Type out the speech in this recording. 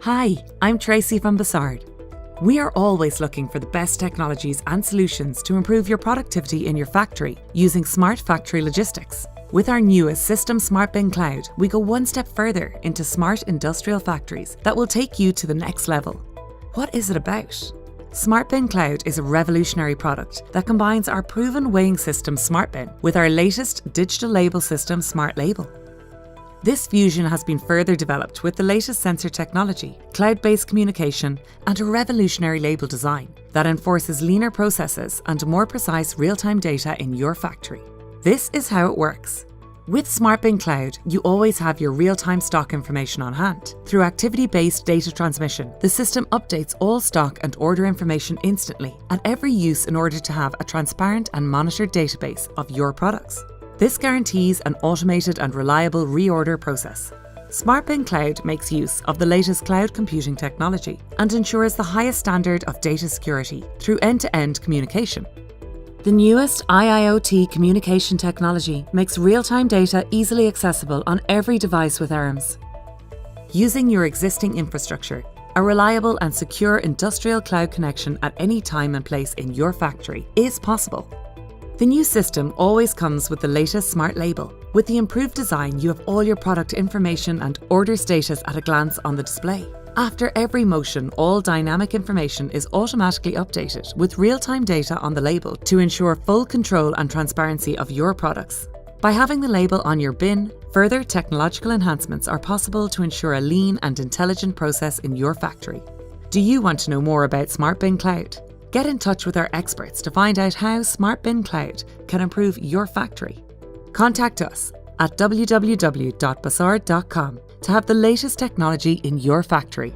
Hi, I'm Tracy from Bossard. We are always looking for the best technologies and solutions to improve your productivity in your factory using smart factory logistics. With our newest system, SmartBin Cloud, we go one step further into smart industrial factories that will take you to the next level. What is it about? SmartBin Cloud is a revolutionary product that combines our proven weighing system SmartBin with our latest digital label system SmartLabel. This fusion has been further developed with the latest sensor technology, cloud-based communication, and a revolutionary label design that enforces leaner processes and more precise real-time data in your factory. This is how it works. With SmartBin Cloud, you always have your real-time stock information on hand. Through activity-based data transmission, the system updates all stock and order information instantly at every use in order to have a transparent and monitored database of your products. This guarantees an automated and reliable reorder process. SmartBin Cloud makes use of the latest cloud computing technology and ensures the highest standard of data security through end-to-end communication. The newest IIoT communication technology makes real-time data easily accessible on every device with ARMS. Using your existing infrastructure, a reliable and secure industrial cloud connection at any time and place in your factory is possible. The new system always comes with the latest SmartLabel. With the improved design, you have all your product information and order status at a glance on the display. After every motion, all dynamic information is automatically updated with real-time data on the label to ensure full control and transparency of your products. By having the label on your bin, further technological enhancements are possible to ensure a lean and intelligent process in your factory. Do you want to know more about SmartBin Cloud? Get in touch with our experts to find out how SmartBin Cloud can improve your factory. Contact us at www.bossard.com to have the latest technology in your factory.